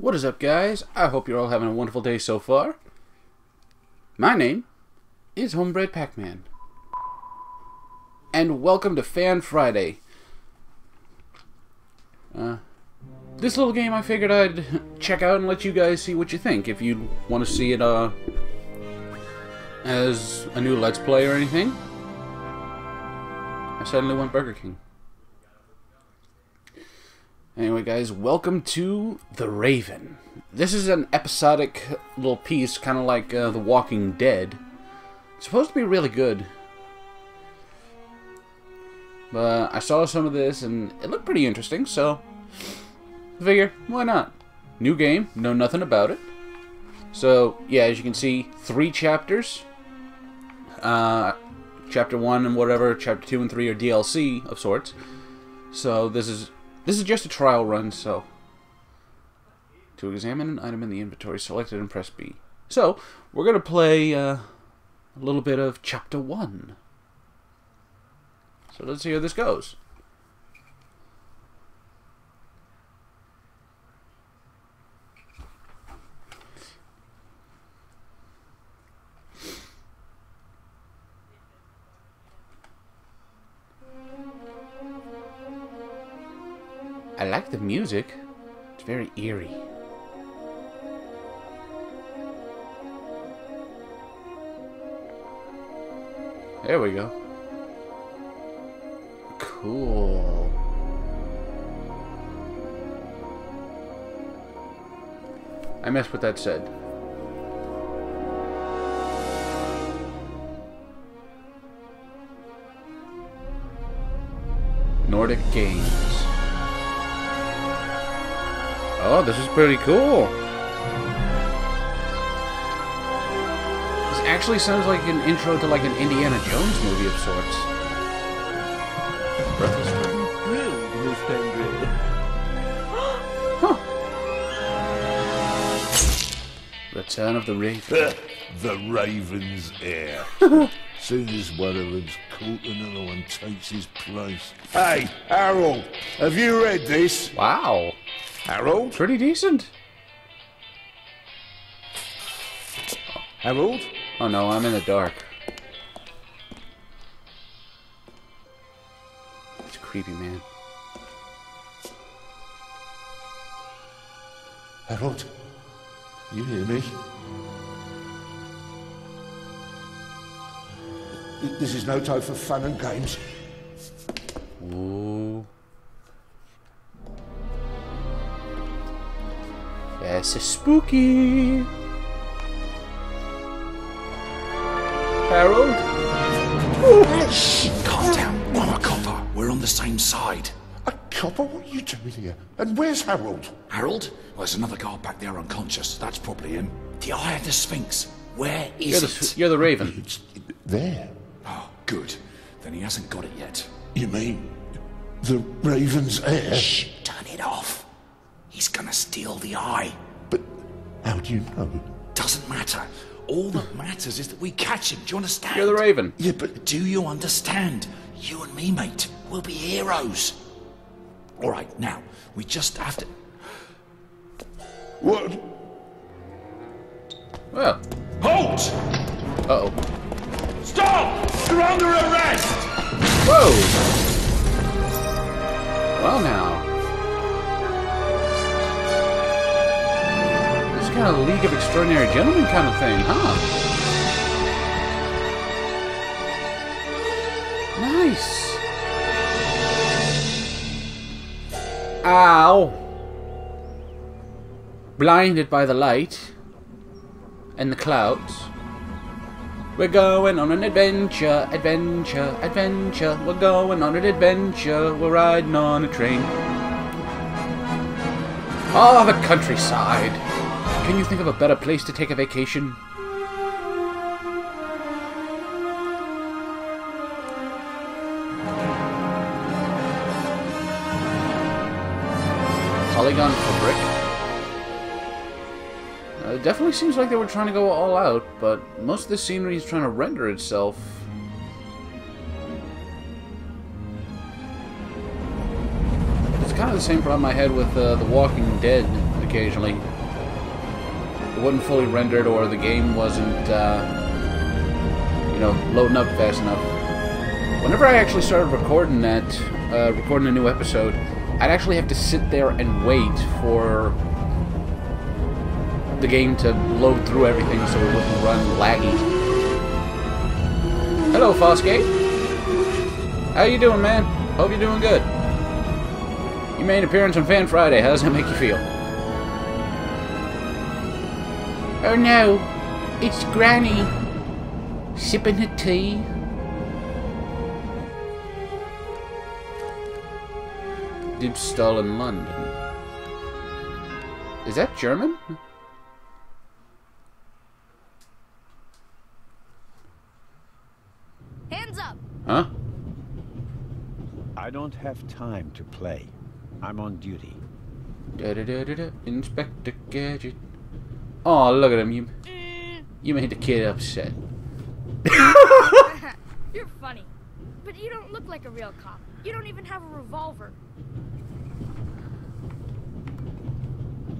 What is up, guys? I hope you're all having a wonderful day so far. My name is Homebred Pac-Man. And welcome to Fan Friday. This little game I figured I'd check out and let you guys see what you think. If you want to see it as a new Let's Play or anything. I suddenly went Burger King. Anyway, guys, welcome to The Raven. This is an episodic little piece, kind of like The Walking Dead. It's supposed to be really good. But I saw some of this, and it looked pretty interesting, so I figure, why not? New game, know nothing about it. So, yeah, as you can see, 3 chapters. Chapter 1 and whatever, Chapter 2 and 3 are DLC of sorts. So, this is just a trial run, so to examine an item in the inventory, select it and press B. So, we're going to play a little bit of Chapter 1. So let's see how this goes. I like the music. It's very eerie. There we go. Cool. I missed what that said. Nordic Games. Oh, this is pretty cool. This actually sounds like an intro to like an Indiana Jones movie of sorts. Huh. Return of the Raven. The Raven's heir. Soon as one of them's caught, another one takes his place. Hey, Harold, have you read this? Wow. Harold? Pretty decent. Harold? Oh no, I'm in the dark. It's creepy, man. Harold? You hear me? This is no time for fun and games. Ooh. That's a spooky. Harold? Shh! Calm down. I'm a copper. We're on the same side. A copper? What are you doing here? And where's Harold? Harold? Well, there's another guard back there unconscious. That's probably him. The Eye of the Sphinx. Where is it? You're the Raven. It's there. Oh, good. Then he hasn't got it yet. You mean the Raven's heir? Shh! Turn it off. He's gonna steal the eye. But how do you know? Doesn't matter. All that matters is that we catch him. Do you understand? You're the Raven. Yeah, but Do you understand? You and me, mate, we'll be heroes. All right, now, we just have to... what? Well. Halt! Uh-oh. Stop! You're under arrest! Whoa! Well now. This is kind of League of Extraordinary Gentlemen kind of thing, huh? Nice. Ow. Blinded by the light and the clouds. We're going on an adventure, adventure, adventure. We're going on an adventure. We're riding on a train. Oh, the countryside. Can you think of a better place to take a vacation? Polygon for brick. It definitely seems like they were trying to go all out, but most of the scenery is trying to render itself. It's kind of the same problem I had with The Walking Dead, the occasionally. It wasn't fully rendered, or the game wasn't, you know, loading up fast enough. Whenever I actually started recording that, recording a new episode, I'd actually have to sit there and wait for the game to load through everything so it wouldn't run laggy. Hello, Fosgate. How you doing, man? Hope you're doing good. You made an appearance on Fan Friday. How does that make you feel? Oh no, it's Granny. Sipping her tea. Diebstahl in London. Is that German? Hands up! Huh? I don't have time to play. I'm on duty. Da-da-da-da-da. Inspector Gadget. Oh, look at him. You made the kid upset. You're funny. But you don't look like a real cop. You don't even have a revolver.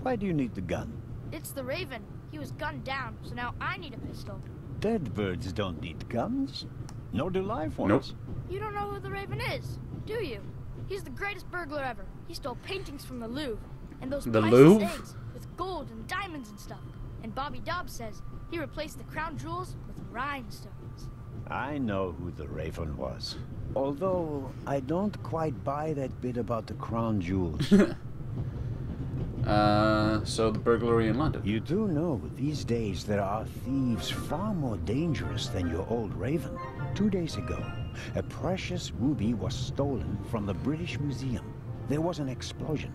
Why do you need the gun? It's the Raven. He was gunned down, so now I need a pistol. Dead birds don't need guns. Nor do live ones. Nope. You don't know who the Raven is, do you? He's the greatest burglar ever. He stole paintings from the Louvre. And those The priceless Louvre? eggs with gold and diamonds and stuff. And Bobby Dobbs says he replaced the crown jewels with rhinestones. I know who the Raven was. Although, I don't quite buy that bit about the crown jewels. So the burglary in London. You do know these days there are thieves far more dangerous than your old Raven. 2 days ago, a precious ruby was stolen from the British Museum. There was an explosion.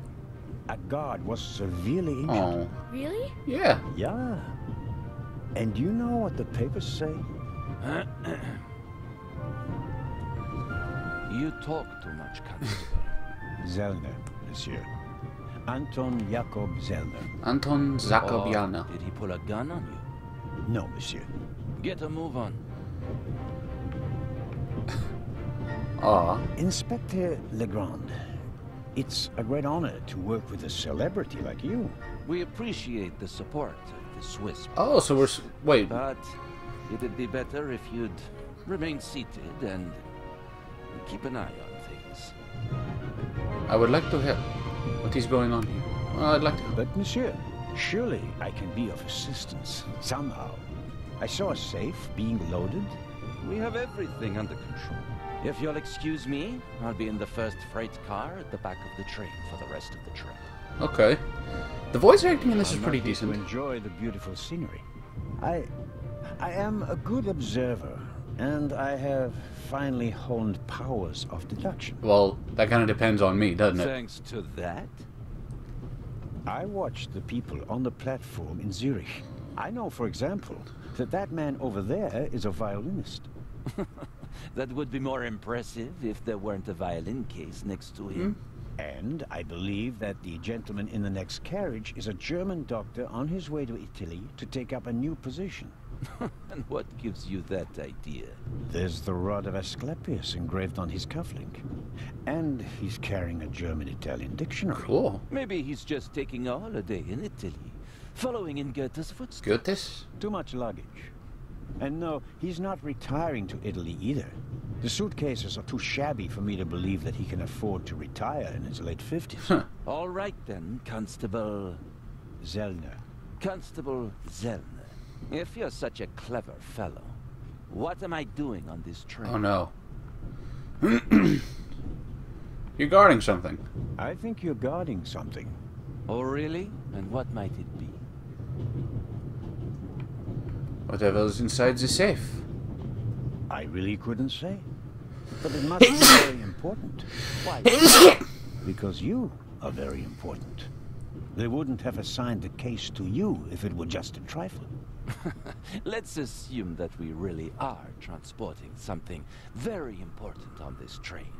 A guard was severely injured. Oh. Really? Yeah. Yeah. And you know what the papers say? You talk too much, Constable. Zellner, monsieur. Anton Jakob Zellner. Anton Zakobiana. Or did he pull a gun on you? No, monsieur. Get a move on. Aw. Inspector Legrand, it's a great honor to work with a celebrity like you. We appreciate the support of the Swiss. Oh, so we're... Wait. But it'd be better if you'd remain seated and keep an eye on things. I would like to help. What is going on here? Well, I'd like to help. But monsieur, surely I can be of assistance, somehow. I saw a safe being loaded. We have everything under control. If you'll excuse me, I'll be in the first freight car at the back of the train for the rest of the trip. Okay. The voice acting in this is I'm pretty not here decent. to enjoy the beautiful scenery. I am a good observer, and I have finally honed powers of deduction. Well, that kind of depends on me, doesn't it? Thanks to that? I watched the people on the platform in Zurich. I know, for example, that that man over there is a violinist. That would be more impressive if there weren't a violin case next to him. And I believe that the gentleman in the next carriage is a German doctor on his way to Italy to take up a new position. And what gives you that idea? There's the rod of Asclepius engraved on his cufflink. And he's carrying a German-Italian dictionary. Cool. Maybe he's just taking a holiday in Italy, following in Goethe's footsteps. Goethes? Too much luggage. And no, he's not retiring to Italy either. The suitcases are too shabby for me to believe that he can afford to retire in his late 50s. All right then, Constable... Zellner. Constable Zellner. If you're such a clever fellow, what am I doing on this train? Oh no. You're guarding something. I think you're guarding something. Oh, really? And what might it be? Whatever's inside the safe. I really couldn't say. But it must be very important. Why? Because you are very important. They wouldn't have assigned the case to you if it were just a trifle. Let's assume that we really are transporting something very important on this train.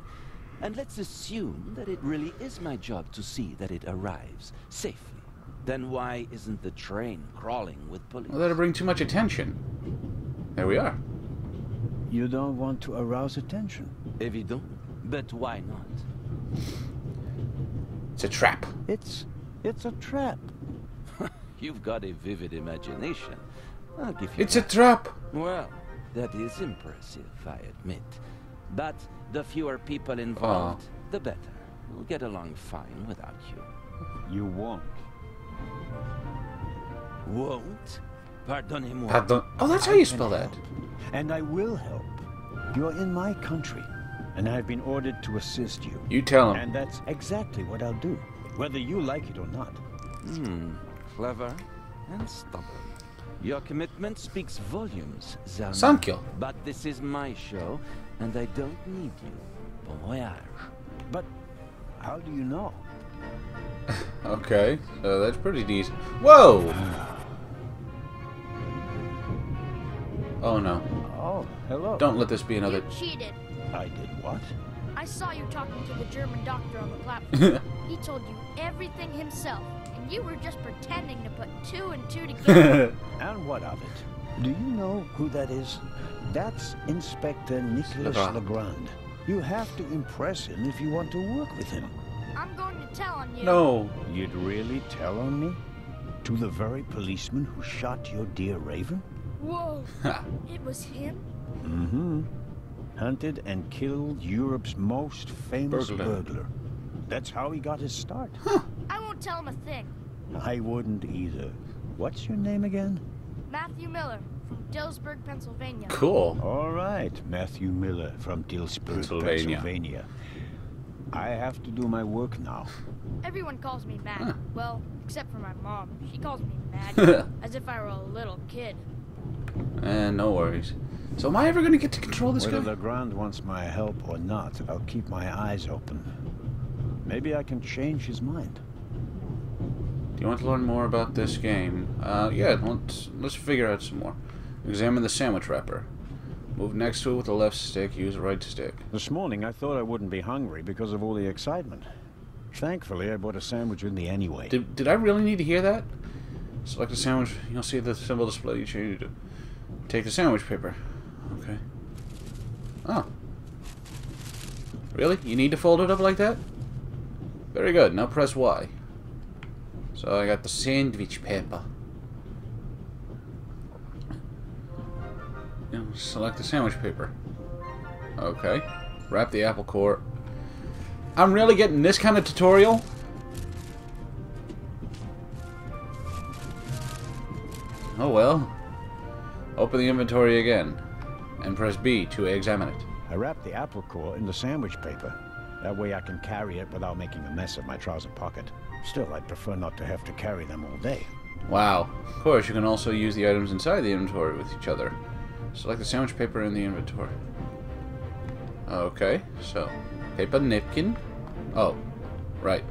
And let's assume that it really is my job to see that it arrives safely. Then why isn't the train crawling with police? Well, that'll bring too much attention. There we are. You don't want to arouse attention. Évident. But why not? It's a trap. It's a trap. You've got a vivid imagination. I'll give you It's a that. trap. Well, that is impressive, I admit. But the fewer people involved, the better. We'll get along fine without you. You won't. Won't? Pardonnez-moi. Pardon. Oh, that's how you spell that. And I will help. You're in my country, and I've been ordered to assist you. You tell him. And that's exactly what I'll do, whether you like it or not. Clever and stubborn. Your commitment speaks volumes, Zalman. Thank you. But this is my show, and I don't need you. Bon voyage. But how do you know? Okay, so that's pretty decent. Whoa! Oh no. Oh, hello. Don't let this be another... You cheated. I did what? I saw you talking to the German doctor on the platform. He told you everything himself, and you were just pretending to put 2 and 2 together. And what of it? Do you know who that is? That's Inspector Nicholas Legrand. Legrand. You have to impress him if you want to work with him. I'm going to tell on you. No. You'd really tell on me? To the very policeman who shot your dear Raven? Whoa. It was him? Mm-hmm. Hunted and killed Europe's most famous Burglar. burglar. That's how he got his start. I won't tell him a thing. I wouldn't either. What's your name again? Matthew Miller from Dillsburg, Pennsylvania. Cool. All right, Matthew Miller from Dillsburg, Pennsylvania. Pennsylvania. I have to do my work now. Everyone calls me Matt. Well, except for my mom. She calls me Maddie, as if I were a little kid. And no worries. So am I ever going to get to control this Whether guy? Legrand wants my help or not, I'll keep my eyes open. Maybe I can change his mind. Do you want to learn more about this game? Yeah, let's figure out some more. Examine the sandwich wrapper. Move next to it with the left stick, use the right stick. This morning, I thought I wouldn't be hungry because of all the excitement. Thankfully, I bought a sandwich with me anyway. Did I really need to hear that? Select a sandwich. You'll see the symbol display. You change it. Take the sandwich paper. Okay. Oh. Really? You need to fold it up like that? Very good. Now press Y. So I got the sandwich paper. Select the sandwich paper. Okay. Wrap the apple core. I'm really getting this kind of tutorial? Oh well. Open the inventory again. And press B to examine it. I wrapped the apple core in the sandwich paper. That way I can carry it without making a mess of my trouser pocket. Still, I'd prefer not to have to carry them all day. Wow. Of course, you can also use the items inside the inventory with each other. Select the sandwich paper in the inventory. Okay, so paper napkin. Oh, right.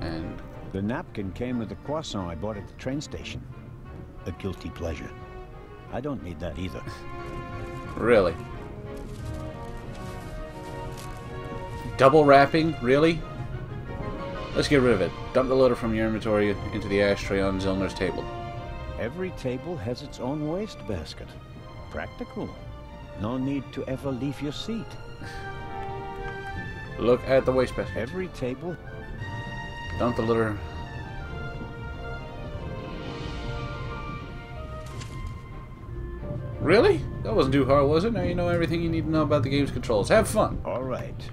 And The napkin came with the croissant I bought at the train station. A guilty pleasure. I don't need that either. really? Double wrapping? Really? Let's get rid of it. Dump the litter from your inventory into the ashtray on Zillner's table. Every table has its own waste basket. Practical. No need to ever leave your seat. Look at the wastebasket. Every table... Dump the litter. Really? That wasn't too hard, was it? Now you know everything you need to know about the game's controls. Have fun. All right.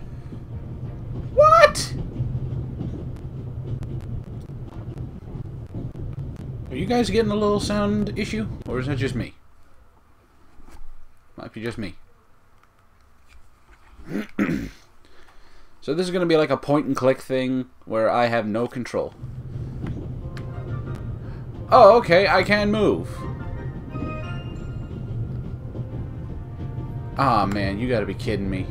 What? Are you guys getting a little sound issue? Or is that just me? Might be just me. So this is going to be like a point and click thing where I have no control. Oh, okay, I can move. Ah, man, you gotta be kidding me.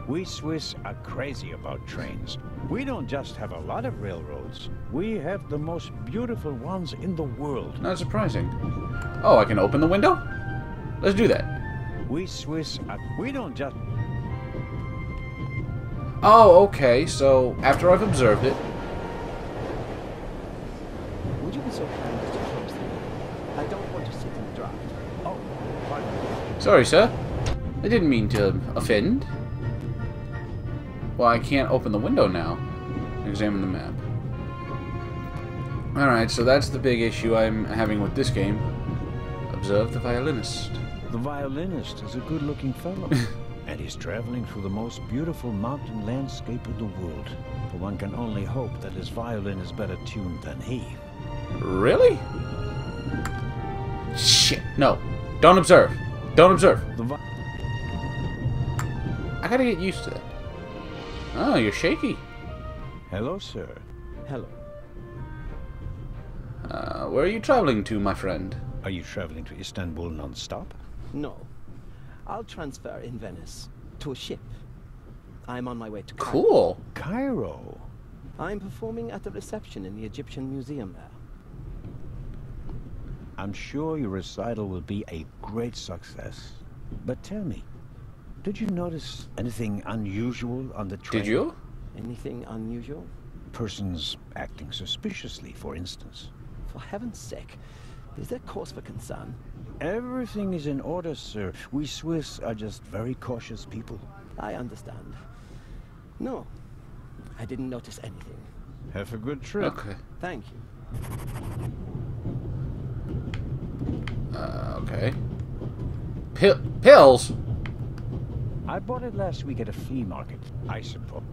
We Swiss are crazy about trains. We don't just have a lot of railroads. We have the most beautiful ones in the world. Not surprising. Oh, I can open the window? Let's do that. We Swiss are... We don't just... Oh, okay, so after I've observed it... Would you be so kind as to close the door? I don't want to sit in the draft. Oh, pardon me. Sorry, sir. I didn't mean to offend. Well, I can't open the window now. Examine the map. Alright, so that's the big issue I'm having with this game. Observe the violinist. The violinist is a good-looking fellow, and he's traveling through the most beautiful mountain landscape in the world. But one can only hope that his violin is better tuned than he. Really? Shit, no. Don't observe. Don't observe. I gotta get used to that. Oh, you're shaky. Hello, sir. Hello. Where are you traveling to, my friend? Are you traveling to Istanbul non-stop? No. I'll transfer in Venice to a ship. I'm on my way to Cairo. Cool. Cairo. I'm performing at the reception in the Egyptian Museum there. I'm sure your recital will be a great success. But tell me, did you notice anything unusual on the train? Did you? Anything unusual? Persons acting suspiciously, for instance. For heaven's sake, is there cause for concern? Everything is in order, sir. We Swiss are just very cautious people. I understand. No, I didn't notice anything. Have a good trip. Okay. Thank you. Okay. Pills? I bought it last week at a flea market, I suppose.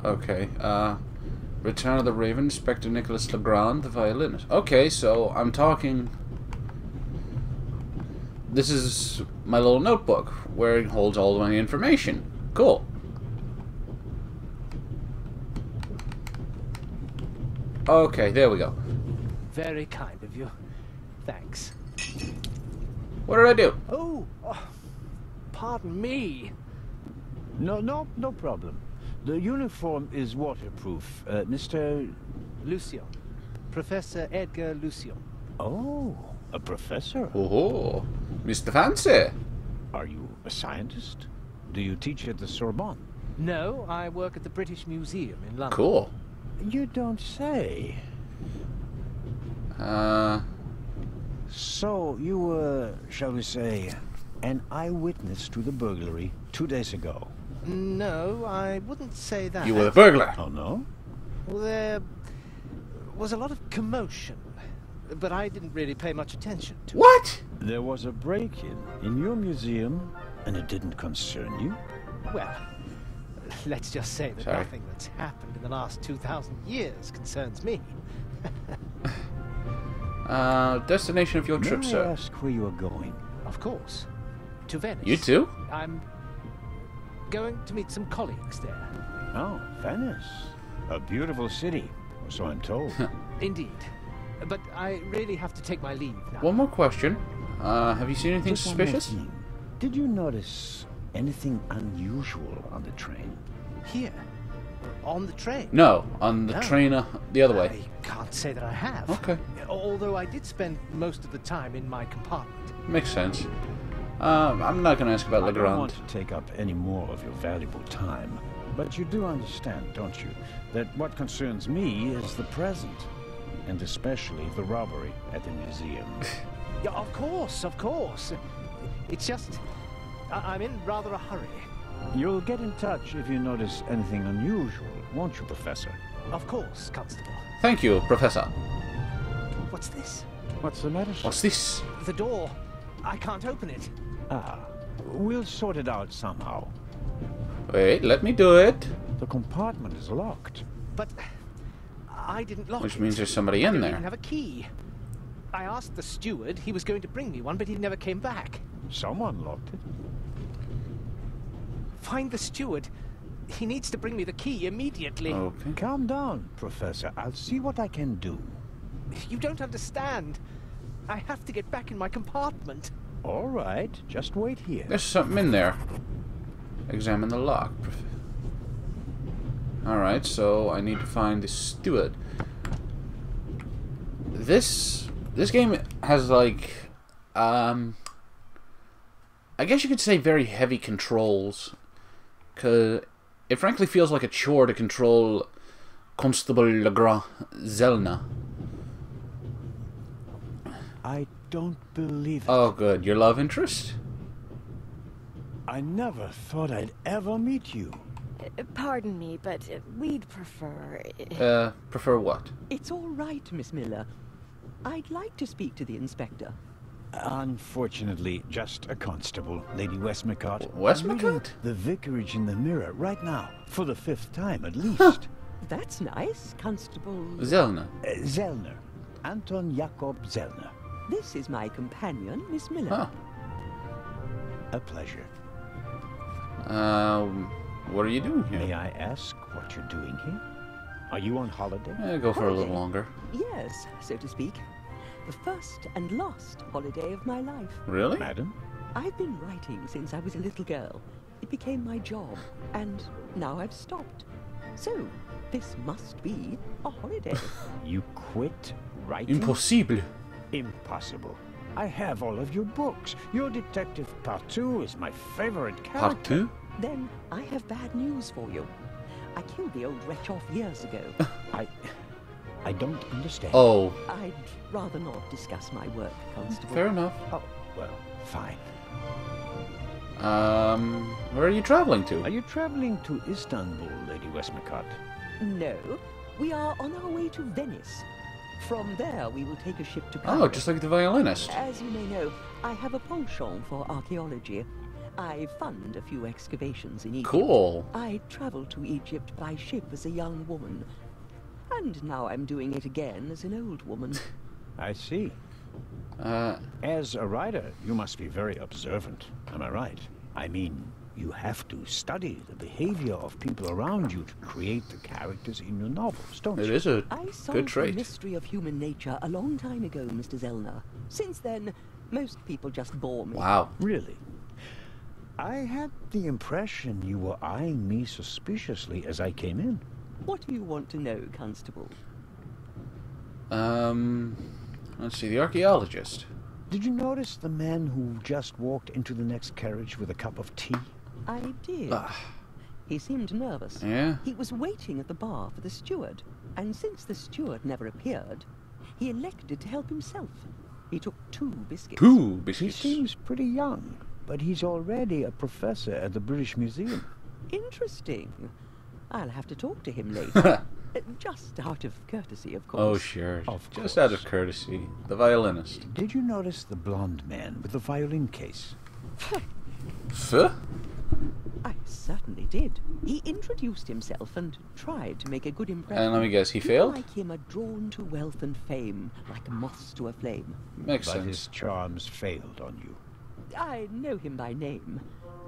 Okay, Return of the Raven, Inspector Nicholas Legrand, the violinist. Okay, so I'm talking... This is my little notebook, where it holds all my information. Cool. Okay, there we go. Very kind of you. Thanks. What did I do? Oh, pardon me. No problem. The uniform is waterproof. Mr. Lucian. Professor Edgar Lucian. Oh, a professor. Oh, Mr. Fancy. Are you a scientist? Do you teach at the Sorbonne? No, I work at the British Museum in London. Cool. You don't say. So you were, shall we say, an eyewitness to the burglary 2 days ago? No, I wouldn't say that. You were the burglar. Oh, no? Well, there was a lot of commotion, but I didn't really pay much attention to it. What? There was a break-in in your museum, and it didn't concern you? Well, let's just say that Sorry. nothing that's happened in the last 2,000 years concerns me. Destination of your trip, May I sir? ask where you are going? Of course. To Venice. You too? I'm going to meet some colleagues there. Oh, Venice. A beautiful city, or so I'm told. Indeed. But I really have to take my leave now. One more question. Have you seen anything Just one more suspicious? thing. Did you notice anything unusual on the train? Here? On the train? No, on the No. train the other way. I can't say that I have. Okay. Although I did spend most of the time in my compartment. Makes sense. I'm not going to ask about I don't Legrand. want to take up any more of your valuable time, but you do understand, don't you, that what concerns me is the present, and especially the robbery at the museum. Yeah, of course, of course. It's just, I'm in rather a hurry. You'll get in touch if you notice anything unusual, won't you, Professor? Of course, Constable. Thank you, Professor. What's this? What's the matter, sir? What's this? The door. I can't open it. Ah, we'll sort it out somehow. Wait, let me do it. The compartment is locked. But I didn't lock it. Which means there's somebody I in don't there. even have a key. I asked the steward. He was going to bring me one, but he never came back. Someone locked it. Find the steward. He needs to bring me the key immediately. Okay. Calm down, Professor. I'll see what I can do. You don't understand. I have to get back in my compartment. All right, just wait here. There's something in there. Examine the lock. Alright, so I need to find the steward. This game has like I guess you could say very heavy controls, cause it frankly feels like a chore to control Constable Legrand Zelna. I don't believe it. Oh good, your love interest? I never thought I'd ever meet you. Pardon me, but we'd prefer... Prefer what? It's all right, Miss Miller. I'd like to speak to the inspector. Unfortunately, just a constable, Lady Westmacott. Westmacott? I'm reading the vicarage in the mirror right now, for the 5th time at least. That's nice, Constable... Zellner. Zellner. Anton Jakob Zellner. This is my companion, Miss Miller. Huh. A pleasure. What are you doing here? May I ask what you're doing here? Are you on holiday? Go for a little longer. Yes, so to speak. The first and last holiday of my life. Really? Madam? I've been writing since I was a little girl. It became my job, and now I've stopped. So, this must be a holiday. You quit writing? Impossible. Impossible. I have all of your books. Your Detective Partout is my favorite character. Partout? Then I have bad news for you. I killed the old wretch off years ago. I don't understand. Oh. I'd rather not discuss my work, Constable. Fair enough. Oh, well, fine. Where are you traveling to? Are you traveling to Istanbul, Lady Westmacott? No, we are on our way to Venice. From there, we will take a ship to Cairo. Oh, just like the violinist. As you may know, I have a penchant for archaeology. I fund a few excavations in Egypt. Cool. I traveled to Egypt by ship as a young woman. And now I'm doing it again as an old woman. I see. As a writer, you must be very observant. Am I right? I mean, you have to study the behavior of people around you to create the characters in your novels, don't you? It is a I good solved trait. the mystery of human nature a long time ago, Mr. Zellner. Since then, most people just bore me. Wow. Really? I had the impression you were eyeing me suspiciously as I came in. What do you want to know, Constable? Let's see, the archaeologist. Did you notice the man who just walked into the next carriage with a cup of tea? I did. He seemed nervous. Yeah? He was waiting at the bar for the steward, and since the steward never appeared, he elected to help himself. He took 2 biscuits. 2 He biscuits. seems pretty young, but he's already a professor at the British Museum. Interesting. I'll have to talk to him later. Just out of courtesy, of course. Oh, sure. Of Just course. out of courtesy. The violinist. Did you notice the blonde man with the violin case? Fuh? I certainly did. He introduced himself and tried to make a good impression. And let me guess, he People failed? like him are drawn to wealth and fame, like moths to a flame. Makes But sense. his charms failed on you. I know him by name.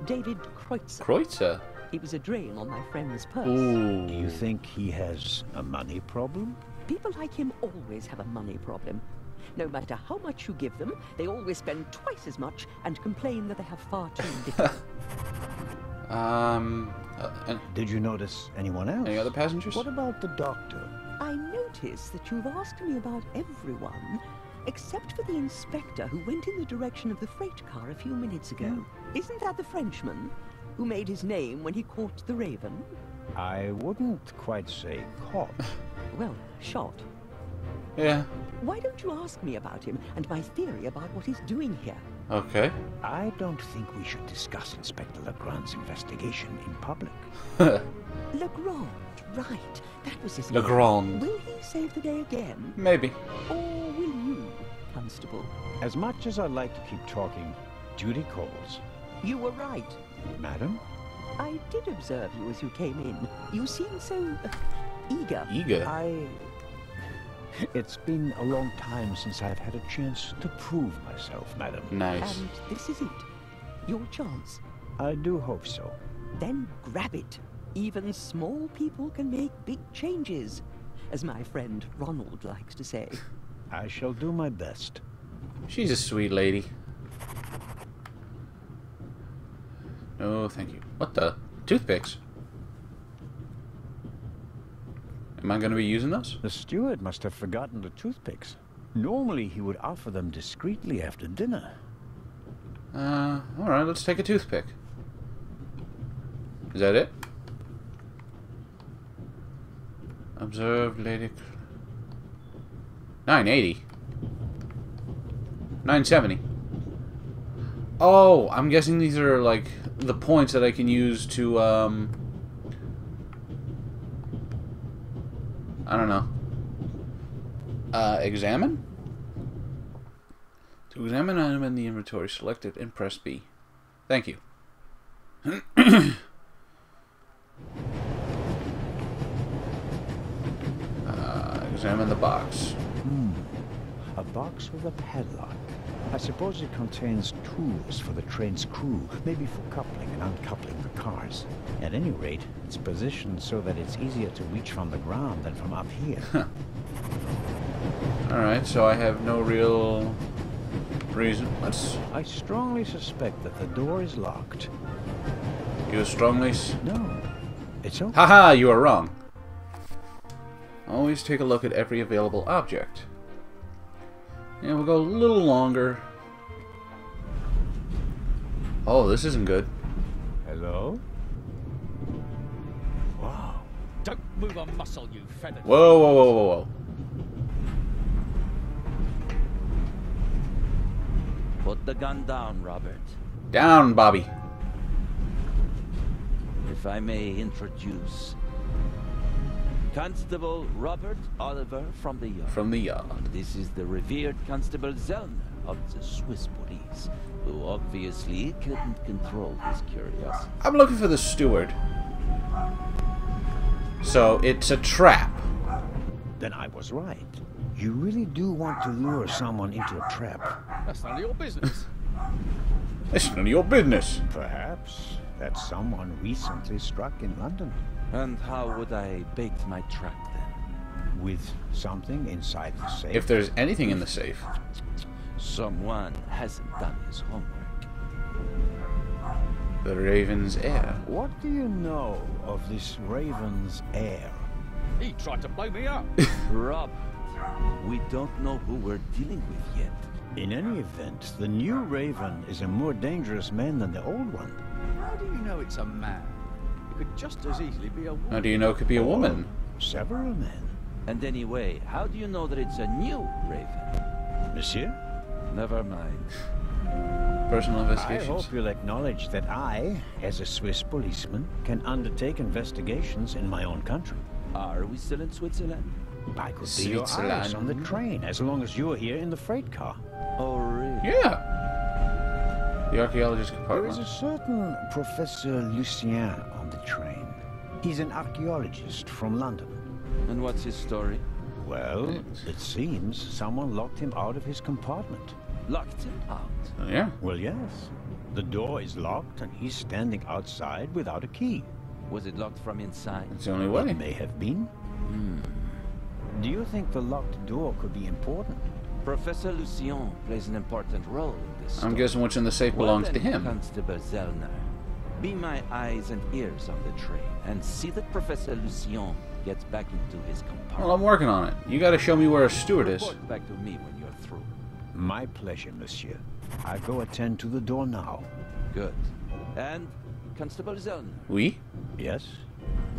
David Kreutzer. Kreutzer? He was a drain on my friend's purse. Ooh. Do you think he has a money problem? People like him always have a money problem. No matter how much you give them, they always spend twice as much and complain that they have far too little. Did you notice anyone else? Any other passengers? What about the doctor? I notice that you've asked me about everyone, except for the inspector who went in the direction of the freight car a few minutes ago. Isn't that the Frenchman who made his name when he caught the raven? I wouldn't quite say caught. Well, shot. Yeah. Why don't you ask me about him and my theory about what he's doing here? Okay. I don't think we should discuss Inspector Legrand's investigation in public. Legrand, right. That was his name. Legrand. Will he save the day again? Maybe. Or will you, Constable? As much as I'd like to keep talking, duty calls. You were right. Madam? I did observe you as you came in. You seemed so eager. Eager? It's been a long time since I've had a chance to prove myself, madam. Nice. And this is it. Your chance. I do hope so. Then grab it. Even small people can make big changes, as my friend Ronald likes to say. I shall do my best. She's a sweet lady. No, thank you. What the? Toothpicks? Am I going to be using those? The steward must have forgotten the toothpicks. Normally he would offer them discreetly after dinner. Alright, let's take a toothpick. Is that it? Observed lady... 980. 970. Oh, I'm guessing these are like the points that I can use to I don't know. Examine? To examine an item in the inventory, select it and press B. Thank you. Examine the box. A box with a padlock. I suppose it contains tools for the train's crew, maybe for coupling and uncoupling the cars. At any rate, it's positioned so that it's easier to reach from the ground than from up here. Alright, so I have no real reason. I strongly suspect that the door is locked. You strongly... No, it's open. Haha, you are wrong. Always take a look at every available object. Yeah, we'll go a little longer. Oh, this isn't good. Hello? Wow. Don't move a muscle, you feathered. Whoa, whoa, whoa, whoa, whoa. Put the gun down, Robert. Down, Bobby. If I may introduce Constable Robert Oliver from the yard. From the yard. This is the revered Constable Zellner of the Swiss police, who obviously couldn't control his curiosity. I'm looking for the steward. So, it's a trap. Then I was right. You really do want to lure someone into a trap. That's none of your business. It's none of your business. Perhaps that someone recently struck in London. And how would I bait my trap then? With something inside the safe? If there's anything in the safe. Someone hasn't done his homework. The Raven's heir. What do you know of this Raven's heir? He tried to blow me up. Robert, we don't know who we're dealing with yet. In any event, the new Raven is a more dangerous man than the old one. How do you know it's a man? It could just as easily be a woman. How do you know it could be a woman? Several men. And anyway, how do you know that it's a new Raven? Monsieur? Never mind. Personal I investigations. hope you'll acknowledge that I, as a Swiss policeman, can undertake investigations in my own country. Are we still in Switzerland? I could be your eyes on the train, as long as you're here in the freight car. Oh, really? Yeah. The archaeologist There is compartment. a certain Professor Lucien on the train. He's an archaeologist from London. And what's his story? Well, it seems someone locked him out of his compartment. Locked him out? Yeah. Well, yes. The door is locked and he's standing outside without a key. Was it locked from inside? It's the only way. It may have been. Do you think the locked door could be important? Professor Lucien plays an important role in this story. I'm guessing what's in the safe belongs Well, to then, him. Constable Zellner, be my eyes and ears on the train and see that Professor Lucien gets back into his compartment. Well, I'm working on it. You gotta show me where a steward is. Report back to me when you're through. My pleasure, monsieur. I go attend to the door now. Good. And Constable Zellner, Oui? Yes?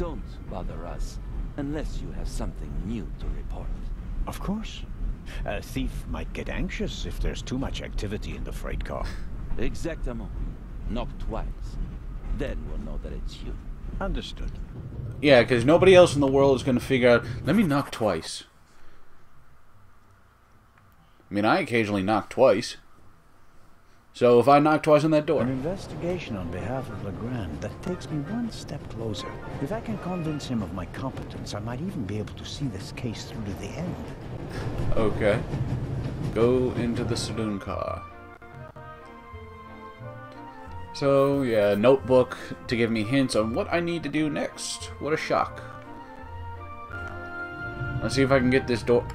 don't bother us unless you have something new to report. Of course. A thief might get anxious if there's too much activity in the freight car. Exactement. Knock twice. Then we'll know that it's you. Understood. Yeah, because nobody else in the world is gonna figure out, let me knock twice. I mean, I occasionally knock twice. So if I knock twice on that door. An investigation on behalf of Legrand, that takes me one step closer. If I can convince him of my competence, I might even be able to see this case through to the end. Okay. Go into the saloon car. So, yeah, notebook to give me hints on what I need to do next. What a shock. Let's see if I can get this door.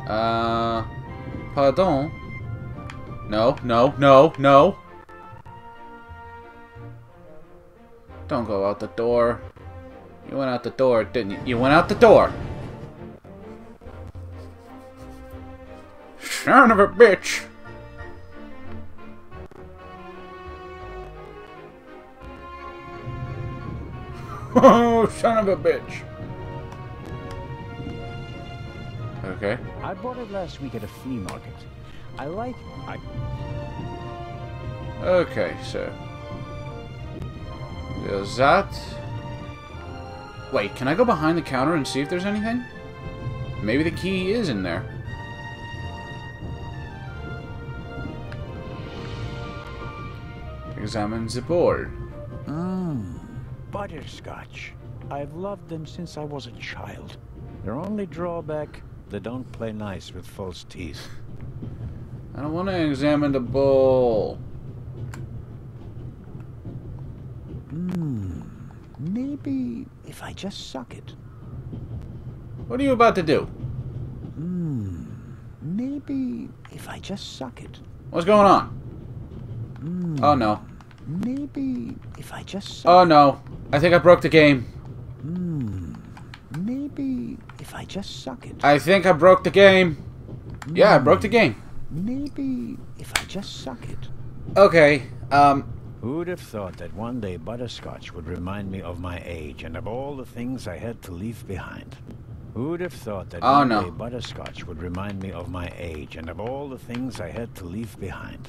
Pardon? No, no, no, no. Don't go out the door. You went out the door, didn't you? You went out the door. Son of a bitch. Oh, son of a bitch. Okay. I bought it last week at a flea market. I like... Okay, so there's that. Wait, can I go behind the counter and see if there's anything? Maybe the key is in there. Examine the board. Butterscotch. I've loved them since I was a child. Their only drawback, they don't play nice with false teeth. I don't want to examine the bowl. Maybe if I just suck it. What are you about to do? Maybe if I just suck it. What's going on? Oh no. Maybe if I just suck Oh no. I think I broke the game. Maybe if I just suck it. I think I broke the game. Yeah, I broke the game. Maybe if I just suck it. Okay, Who'd have thought that one day Butterscotch would remind me of my age and of all the things I had to leave behind? Who'd have thought that one day Butterscotch would remind me of my age and of all the things I had to leave behind?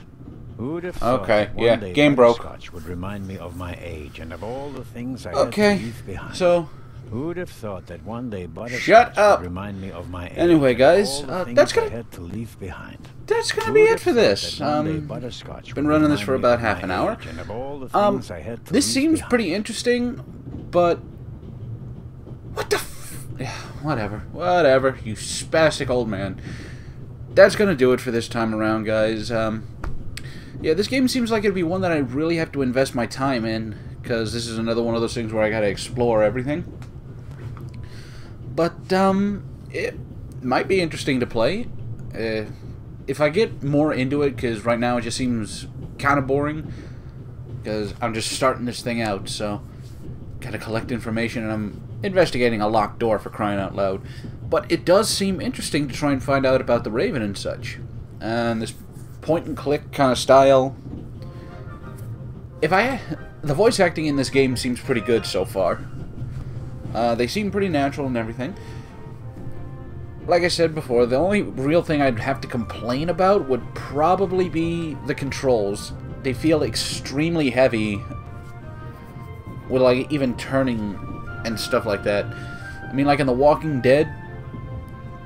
Who'd have thought that one day game broke. Butterscotch would remind me of my age and of all the things I had to leave behind? So who'd have thought that one day Butterscotch shut up. would remind me of my age? Anyway, guys, that's I had to leave behind. That's gonna be it for this. Been running this for about half an hour. This seems pretty interesting, but what the whatever, you spastic old man. That's gonna do it for this time around, guys. Yeah, this game seems like it'd be one that I really have to invest my time in, because this is another one of those things where I gotta explore everything. But it might be interesting to play. If I get more into it, because right now it just seems kind of boring, because I'm just starting this thing out, so gotta collect information, and I'm investigating a locked door, for crying out loud. But it does seem interesting to try and find out about the Raven and such, and this point-and-click kind of style. The voice acting in this game seems pretty good so far. They seem pretty natural and everything. Like I said before, the only real thing I'd have to complain about would probably be the controls. They feel extremely heavy with, like, even turning and stuff like that. I mean, like in The Walking Dead,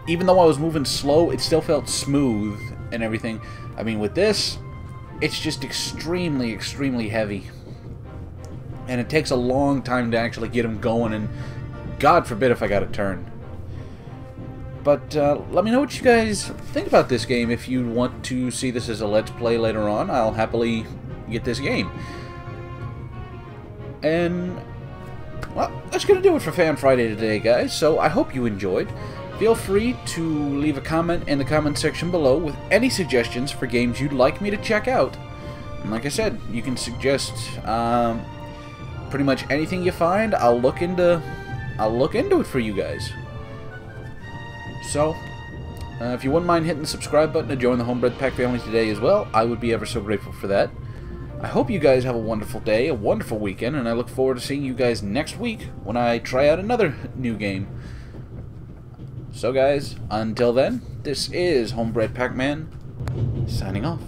even though I was moving slow, it still felt smooth and everything. I mean, with this, it's just extremely, extremely heavy. And it takes a long time to actually get them going, and God forbid if I got a turn. But let me know what you guys think about this game. If you want to see this as a Let's Play later on, I'll happily get this game. And, well, that's going to do it for Fan Friday today, guys. So I hope you enjoyed. Feel free to leave a comment in the comment section below with any suggestions for games you'd like me to check out. And like I said, you can suggest pretty much anything you find. I'll look into it for you guys. So, if you wouldn't mind hitting the subscribe button to join the Homebred Pack family today as well, I would be ever so grateful for that. I hope you guys have a wonderful day, a wonderful weekend, and I look forward to seeing you guys next week when I try out another new game. So guys, until then, this is Homebred Pac-Man, signing off.